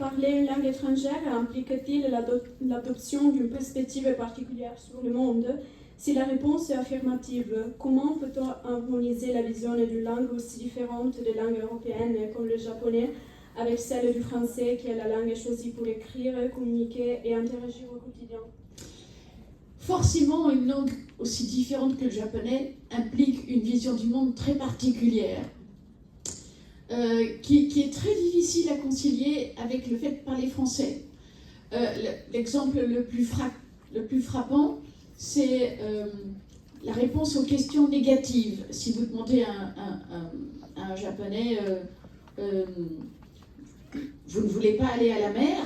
Parler une langue étrangère implique-t-il l'adoption d'une perspective particulière sur le monde? Si la réponse est affirmative, comment peut-on harmoniser la vision d'une langue aussi différente des langues européennes comme le japonais avec celle du français qui est la langue choisie pour écrire, communiquer et interagir au quotidien? Forcément, une langue aussi différente que le japonais implique une vision du monde très particulière, qui est très difficile à concilier avec le fait de parler français. L'exemple le plus frappant, c'est la réponse aux questions négatives. Si vous demandez à un japonais, vous ne voulez pas aller à la mer,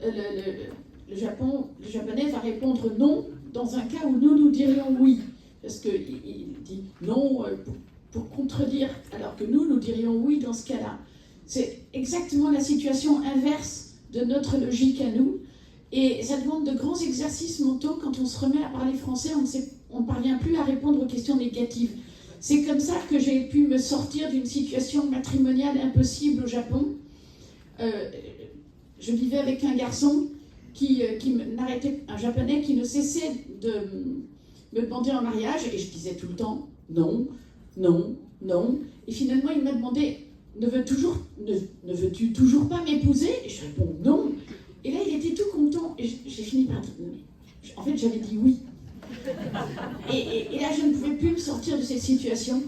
le japonais va répondre non dans un cas où nous dirions oui. Parce qu'il dit non pour contredire, alors que nous dirions oui dans ce cas-là. C'est exactement la situation inverse de notre logique à nous. Et ça demande de grands exercices mentaux. Quand on se remet à parler français, on ne parvient plus à répondre aux questions négatives. C'est comme ça que j'ai pu me sortir d'une situation matrimoniale impossible au Japon. Je vivais avec un garçon un japonais qui ne cessait de me demander en mariage, et je disais tout le temps non, non, non. Et finalement, il m'a demandé ne veux-tu toujours pas m'épouser? Et je réponds non. Et là, il était tout content. Et j'ai fini par dire en fait, j'avais dit oui. Et là, je ne pouvais plus me sortir de cette situation.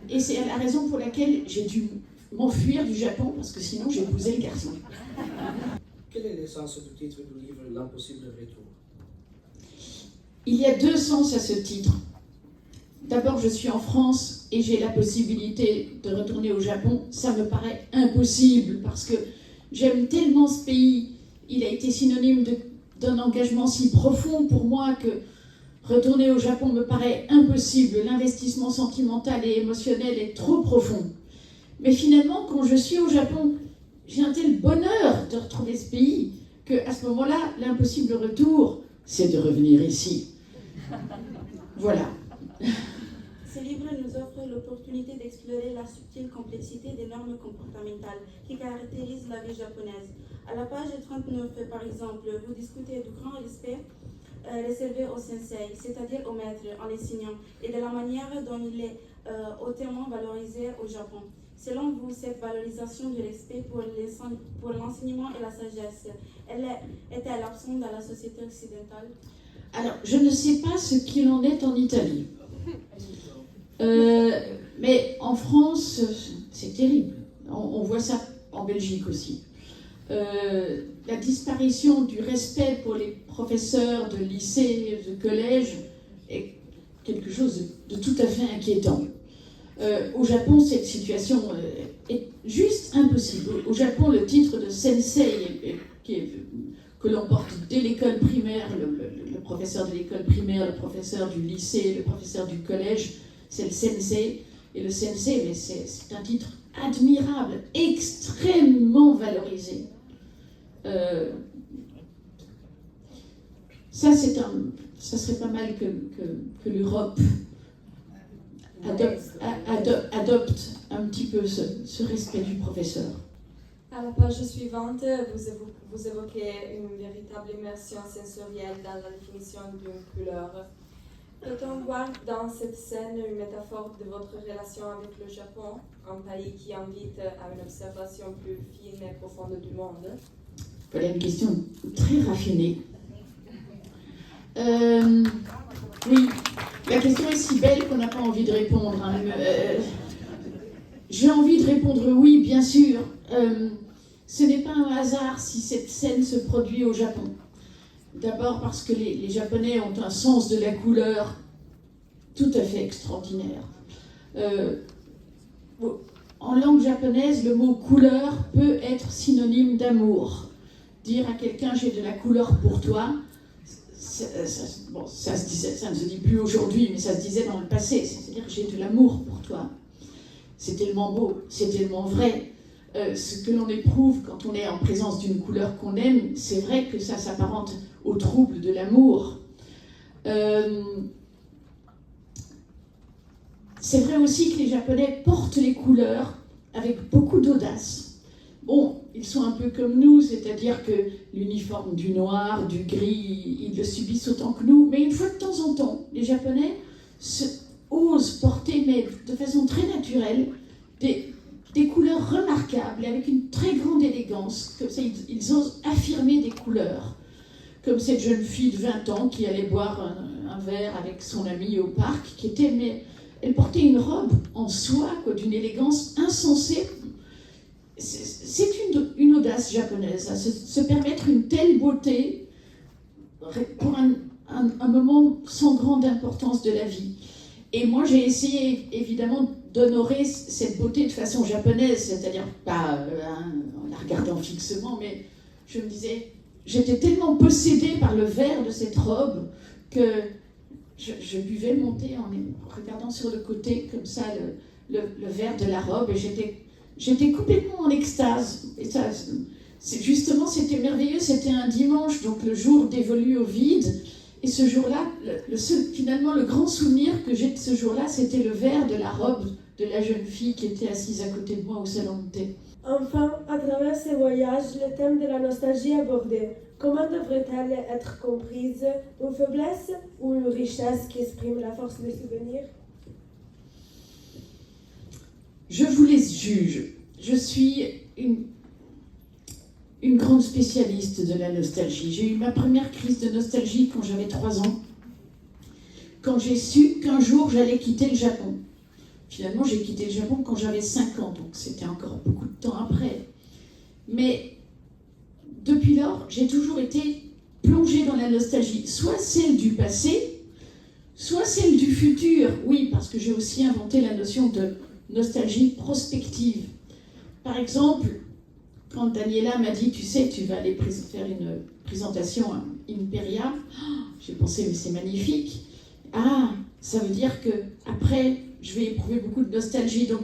Et c'est la raison pour laquelle j'ai dû m'enfuir du Japon, parce que sinon, j'épousais le garçon. Quel est le sens du titre du livre L'impossible retour? Il y a deux sens à ce titre. D'abord, je suis en France et j'ai la possibilité de retourner au Japon. Ça me paraît impossible parce que j'aime tellement ce pays. Il a été synonyme d'un engagement si profond pour moi que retourner au Japon me paraît impossible. L'investissement sentimental et émotionnel est trop profond. Mais finalement, quand je suis au Japon, j'ai un tel bonheur de retrouver ce pays qu'à ce moment-là, l'impossible retour, c'est de revenir ici. Voilà. Ce livre nous offre l'opportunité d'explorer la subtile complexité des normes comportementales qui caractérisent la vie japonaise. À la page 39, par exemple, vous discutez du grand respect réservé au sensei, c'est-à-dire au maître, en enseignant, et de la manière dont il est hautement valorisé au Japon. Selon vous, cette valorisation du respect pour l'enseignement et la sagesse, est-elle absente dans la société occidentale? Alors, je ne sais pas ce qu'il en est en Italie. Mais en France, c'est terrible. On voit ça en Belgique aussi. La disparition du respect pour les professeurs de lycée, de collège, est quelque chose de tout à fait inquiétant. Au Japon, cette situation est juste impossible. Au Japon, le titre de sensei, que l'on porte dès l'école primaire, le professeur de l'école primaire, le professeur du lycée, le professeur du collège, c'est le sensei. Et le sensei, mais c'est un titre admirable, extrêmement valorisé. Ça serait pas mal que l'Europe adopte un petit peu ce respect du professeur. À la page suivante, vous évoquez une véritable immersion sensorielle dans la définition d'une couleur. Peut-on voir dans cette scène une métaphore de votre relation avec le Japon, un pays qui invite à une observation plus fine et profonde du monde? Voilà une question très raffinée. Oui, la question est si belle qu'on n'a pas envie de répondre. Hein. J'ai envie de répondre oui, bien sûr. Ce n'est pas un hasard si cette scène se produit au Japon. D'abord parce que les Japonais ont un sens de la couleur tout à fait extraordinaire. En langue japonaise, le mot couleur peut être synonyme d'amour. Dire à quelqu'un j'ai de la couleur pour toi, ça ne se dit plus aujourd'hui, mais ça se disait dans le passé, c'est-à-dire j'ai de l'amour pour toi. C'est tellement beau, c'est tellement vrai. Ce que l'on éprouve quand on est en présence d'une couleur qu'on aime, c'est vrai que ça s'apparente au trouble de l'amour. C'est vrai aussi que les Japonais portent les couleurs avec beaucoup d'audace. Bon, ils sont un peu comme nous, c'est-à-dire que l'uniforme du noir, du gris, ils le subissent autant que nous. Mais une fois de temps en temps, les Japonais osent porter, mais de façon très naturelle, des couleurs remarquables, avec une très grande élégance. Comme ça, ils osent affirmer des couleurs. Comme cette jeune fille de 20 ans qui allait boire un verre avec son amie au parc, elle portait une robe en soie, d'une élégance insensée. C'est une audace japonaise, se permettre une telle beauté pour un moment sans grande importance de la vie. Et moi, j'ai essayé évidemment d'honorer cette beauté de façon japonaise, c'est-à-dire pas en la regardant fixement, mais je me disais, j'étais tellement possédée par le vert de cette robe que je buvais le monter en regardant sur le côté, comme ça, le vert de la robe, et j'étais complètement en extase. Et ça, justement, c'était merveilleux, c'était un dimanche, donc le jour dévolu au vide. Et ce jour-là, finalement, le grand souvenir que j'ai de ce jour-là, c'était le vert de la robe de la jeune fille qui était assise à côté de moi au salon de thé. Enfin, à travers ces voyages, le thème de la nostalgie est abordé. Comment devrait-elle être comprise? Une faiblesse ou une richesse qui exprime la force des souvenirs? Je vous laisse juge. Je suis une grande spécialiste de la nostalgie. J'ai eu ma première crise de nostalgie quand j'avais 3 ans, quand j'ai su qu'un jour j'allais quitter le Japon. Finalement, j'ai quitté le Japon quand j'avais 5 ans, donc c'était encore beaucoup de temps après. Mais depuis lors, j'ai toujours été plongée dans la nostalgie, soit celle du passé, soit celle du futur. Oui, parce que j'ai aussi inventé la notion de nostalgie prospective. Par exemple, quand Daniela m'a dit, tu sais, tu vas aller faire une présentation à Imperia, j'ai pensé, mais c'est magnifique. Ah, ça veut dire que après, je vais éprouver beaucoup de nostalgie. Donc,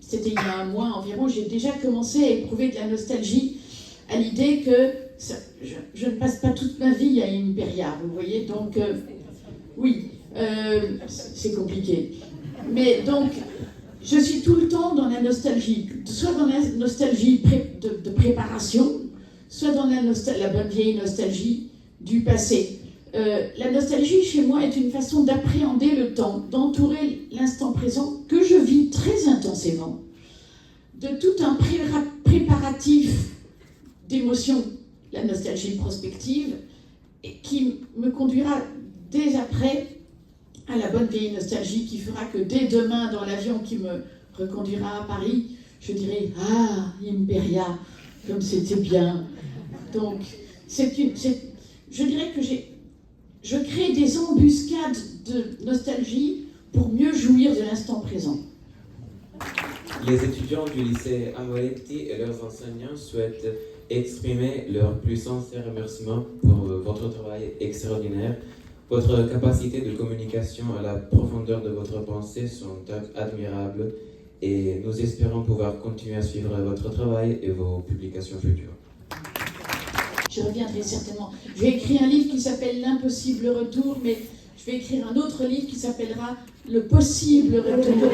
c'était il y a un mois environ, j'ai déjà commencé à éprouver de la nostalgie à l'idée que je ne passe pas toute ma vie à Imperia, vous voyez. Donc, oui, c'est compliqué. Mais donc, je suis tout le temps dans la nostalgie, soit dans la nostalgie de préparation, soit dans la bonne vieille nostalgie du passé. La nostalgie, chez moi, est une façon d'appréhender le temps, d'entourer l'instant présent que je vis très intensément, de tout un préparatif d'émotions, la nostalgie prospective, et qui me conduira dès après à la bonne vieille nostalgie qui fera que dès demain, dans l'avion qui me reconduira à Paris, je dirai « Ah, Imperia, comme c'était bien ». Donc, je dirais que je crée des embuscades de nostalgie pour mieux jouir de l'instant présent. Les étudiants du lycée Amoretti et leurs enseignants souhaitent exprimer leur plus sincère remerciement pour votre travail extraordinaire. Votre capacité de communication à la profondeur de votre pensée sont admirables et nous espérons pouvoir continuer à suivre votre travail et vos publications futures. Je reviendrai certainement. Je vais écrire un livre qui s'appelle L'impossible retour, mais je vais écrire un autre livre qui s'appellera Le possible retour.